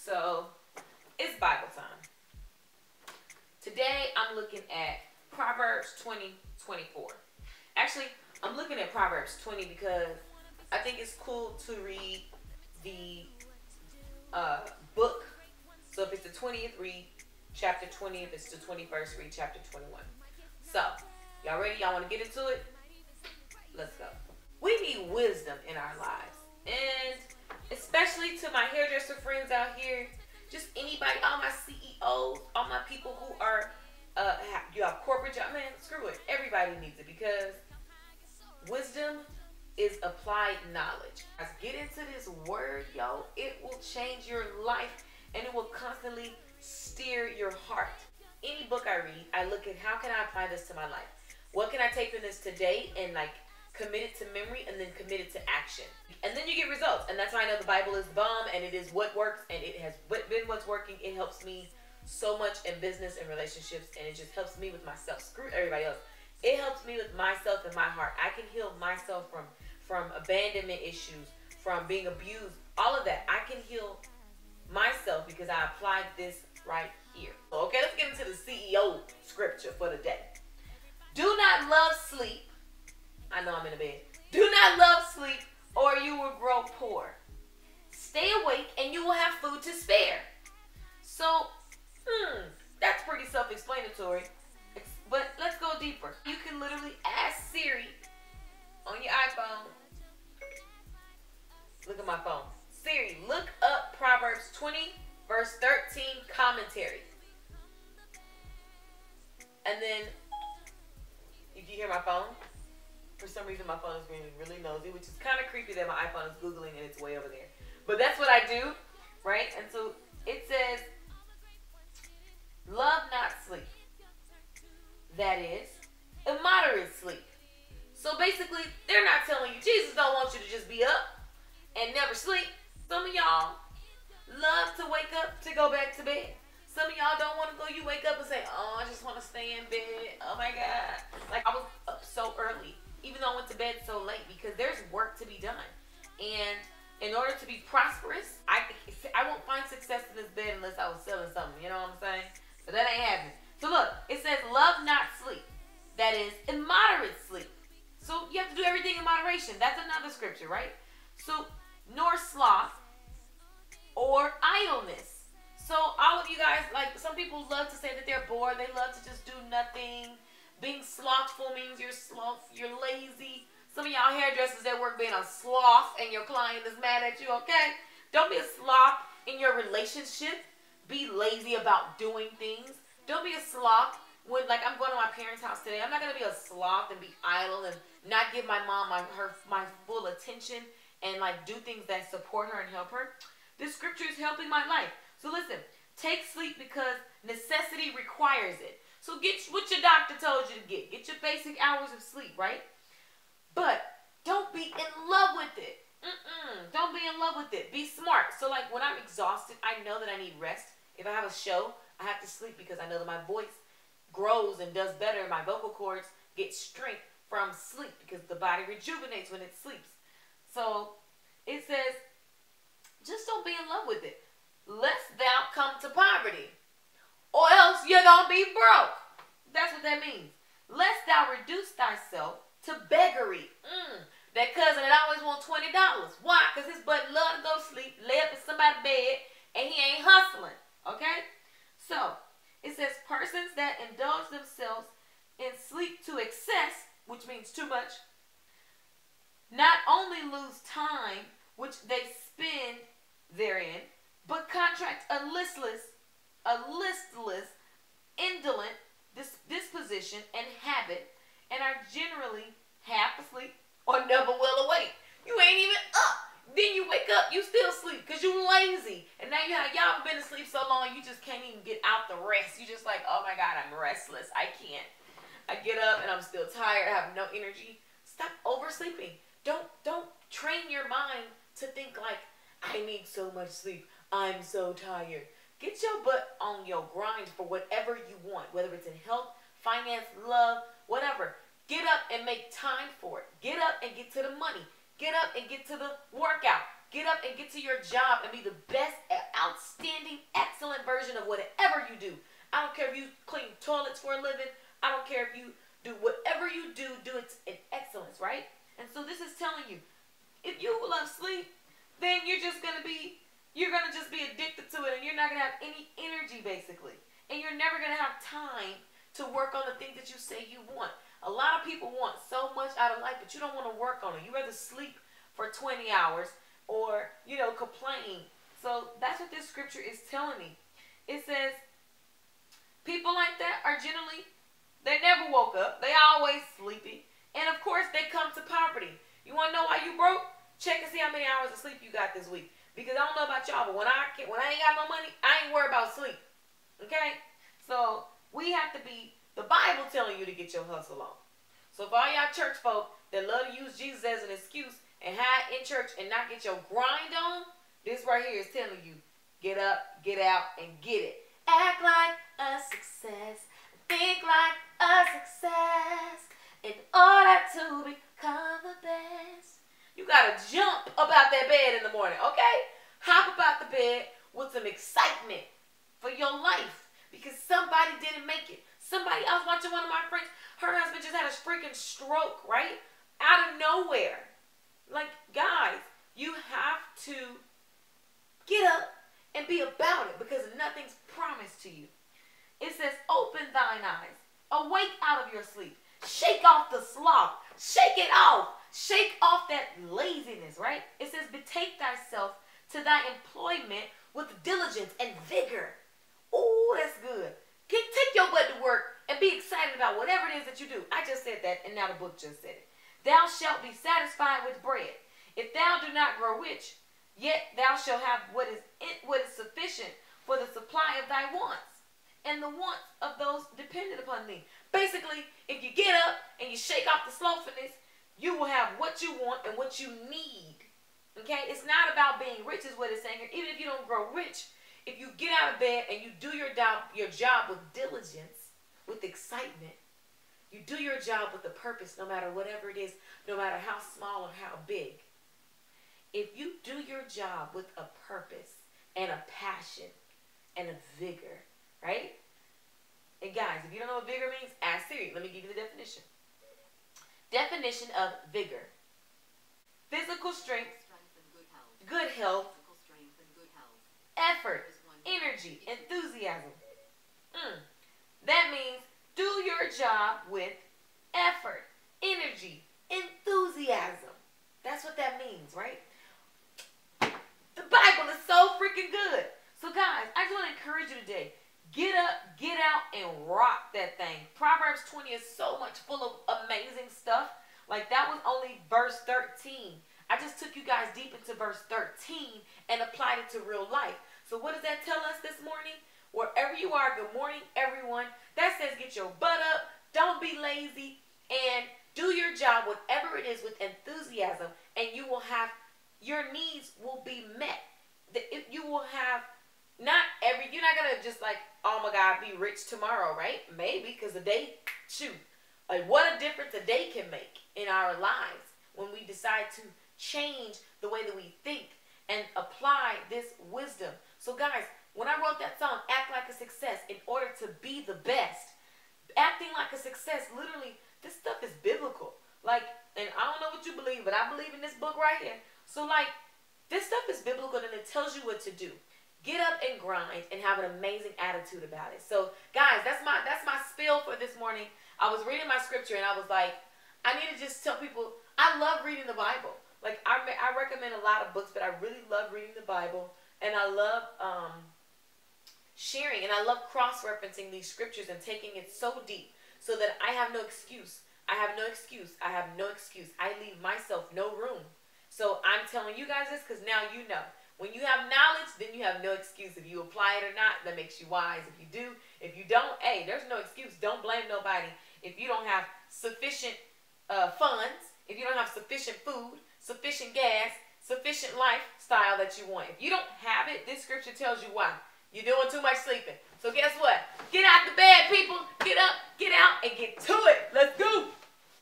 So, it's Bible time. Today, I'm looking at Proverbs 20:24. Actually, I'm looking at Proverbs 20 because I think it's cool to read the book. So if it's the 20th, read chapter 20. If it's the 21st, read chapter 21. So, y'all ready? Y'all want to get into it? Let's go. We need wisdom in our lives. And especially to my hairdresser friends out here, just anybody, all my CEOs, all my people who are, you have corporate job, man, screw it. Everybody needs it because wisdom is applied knowledge. As get into this word, yo, it will change your life and it will constantly steer your heart. Any book I read, I look at how can I apply this to my life? What can I take from this today and commit it to memory and then commit it to action? And then you get results. And that's why I know the Bible is bomb and it is what works and it has been what's working. It helps me so much in business and relationships and it just helps me with myself. Screw everybody else. It helps me with myself and my heart. I can heal myself from abandonment issues, from being abused, all of that. I can heal myself because I applied this right here. So, okay, let's get into the CEO scripture for the day. Do not love sleep. I know I'm in a bed. Do not love sleep or you will grow poor. Stay awake and you will have food to spare. So, that's pretty self-explanatory. But let's go deeper. You can literally ask Siri on your iPhone. Look at my phone. Siri, look up Proverbs 20, verse 13 commentary. And then, if you hear my phone, for some reason my phone is being really nosy, which is kind of creepy that my iPhone is Googling and it's way over there. But that's what I do, right? And so it says, love not sleep. That is, immoderate sleep. So basically, they're not telling you, Jesus don't want you to just be up and never sleep. Some of y'all love to wake up to go back to bed. Some of y'all don't want to go. You wake up and say, oh, I just want to stay in bed. Oh my God. Like I was up so early, even though I went to bed so late because there's work to be done. And in order to be prosperous, I won't find success in this bed unless I was selling something. You know what I'm saying? But that ain't happening. So look, it says love not sleep. That is immoderate sleep. So you have to do everything in moderation. That's another scripture, right? So nor sloth or idleness. So all of you guys, some people love to say that they're bored. They love to just do nothing. Being slothful means you're lazy. Some of y'all hairdressers at work being a sloth and your client is mad at you, okay? Don't be a sloth in your relationship. Be lazy about doing things. Don't be a sloth when, I'm going to my parents' house today. I'm not going to be a sloth and be idle and not give my mom my full attention and, do things that support her and help her. This scripture is helping my life. So, listen, take sleep because necessity requires it. So, get what your doctor told you to get. Get your basic hours of sleep, right? But don't be in love with it. Don't be in love with it. Be smart. So, when I'm exhausted, I know that I need rest. If I have a show, I have to sleep because I know that my voice grows and does better. My vocal cords get strength from sleep because the body rejuvenates when it sleeps. So it says, just don't be in love with it. Lest thou come to poverty, or else you're going to be broke. That's what that means. Lest thou reduce thyself to beggary. That cousin that always wants $20. Why? Because his butt love to go sleep, lay up in somebody's bed, and he ain't hustling. Okay? So, it says persons that indulge themselves in sleep to excess, which means too much, not only lose time, which they spend therein, but contract a listless, indolent disposition and habit, and are generally half asleep or never well awake. You ain't even up. Then you wake up, you still sleep because you lazy. And now y'all been asleep so long, you just can't even get out the rest. You just oh my God, I'm restless. I can't. I get up and I'm still tired. I have no energy. Stop oversleeping. Don't train your mind to think I need so much sleep. I'm so tired. Get your butt on your grind for whatever you want, whether it's in health, finance, love, whatever. Get up and make time for it. Get up and get to the money. Get up and get to the workout. Get up and get to your job and be the best, outstanding version of whatever you do. I don't care if you clean toilets for a living. I don't care if you do whatever you do it in excellence, right? And so this is telling you, if you love sleep, then you're just going to be addicted to it, and you're not going to have any energy, basically. And you're never going to have time to work on the things that you say you want. A lot of people want so much out of life, but you don't want to work on it. You rather sleep for 20 hours or, complain. So that's what this scripture is telling me. It says, people like that are generally, they never woke up. They always sleepy. And of course, they come to poverty. You want to know why you broke? Check and see how many hours of sleep you got this week. Because I don't know about y'all, but when I ain't got no money, I ain't worried about sleep. Okay? So we have to be the Bible telling you to get your hustle on. So for all y'all church folk that love to use Jesus as an excuse and hide in church and not get your grind on, this right here is telling you, get up, get out, and get it. Act like a success. Think like a success. In order to become the best. You gotta jump about that bed in the morning, okay? Hop about the bed with some excitement for your life because somebody didn't make it. I was watching one of my friends, her husband just had a freaking stroke, right? Out of nowhere. Like, guys, you have to get up and be about it because nothing's promised to you. It says, open thine eyes, awake out of your sleep, shake off the sloth, shake it off. Shake off that laziness, right? It says, betake thyself to thy employment with diligence and vigor. Oh, that's good. Take your butt to work and be excited about whatever it is that you do. I just said that, and now the book just said it. Thou shalt be satisfied with bread. If thou do not grow rich, yet thou shalt have what is sufficient for the supply of thy wants and the wants of those dependent upon thee. Basically, if you get up and you shake off the slothfulness, you will have what you want and what you need. Okay? It's not about being rich is what it's saying here. Even if you don't grow rich, if you get out of bed and you do your job with diligence, with excitement, you do your job with a purpose, no matter whatever it is, no matter how small or how big. If you do your job with a purpose and a passion and a vigor, right? And guys, if you don't know what vigor means, ask Siri. Let me give you the definition. Definition of vigor. Physical strength and good health, effort, energy, enthusiasm. That means do your job with effort, energy, enthusiasm. That's what that means, right? The Bible is so freaking good. So guys, I just want to encourage you today. Get up, get out, and rock that thing. Proverbs 20 is so much full of amazing stuff. Like, that was only verse 13. I just took you guys deep into verse 13 and applied it to real life. So what does that tell us this morning? Wherever you are, good morning, everyone. That says get your butt up, don't be lazy, and do your job, whatever it is, with enthusiasm, and you will have, your needs will be met. You will have, you're not going to just like, oh my God, be rich tomorrow, right? Maybe, because the day, what a difference a day can make in our lives when we decide to change the way that we think and apply this wisdom. So guys, when I wrote that song, Act Like a Success, in order to be the best, acting like a success, literally, this stuff is biblical. Like, and I don't know what you believe, but I believe in this book right here. So like, this stuff is biblical and it tells you what to do. Get up and grind and have an amazing attitude about it. So guys, that's my spiel for this morning. I was reading my scripture and I was like, I need to just tell people, I love reading the Bible. Like, I recommend a lot of books, but I really love reading the Bible. And I love sharing, and I love cross-referencing these scriptures and taking it so deep so that I have no excuse. I have no excuse. I have no excuse. I leave myself no room. So I'm telling you guys this because now you know. When you have knowledge, then you have no excuse. If you apply it or not, that makes you wise. If you do, if you don't, hey, there's no excuse. Don't blame nobody. If you don't have sufficient funds, if you don't have sufficient food, sufficient gas, sufficient lifestyle that you want. If you don't have it, this scripture tells you why. You're doing too much sleeping. So guess what? Get out the bed, people. Get up, get out, and get to it. Let's go.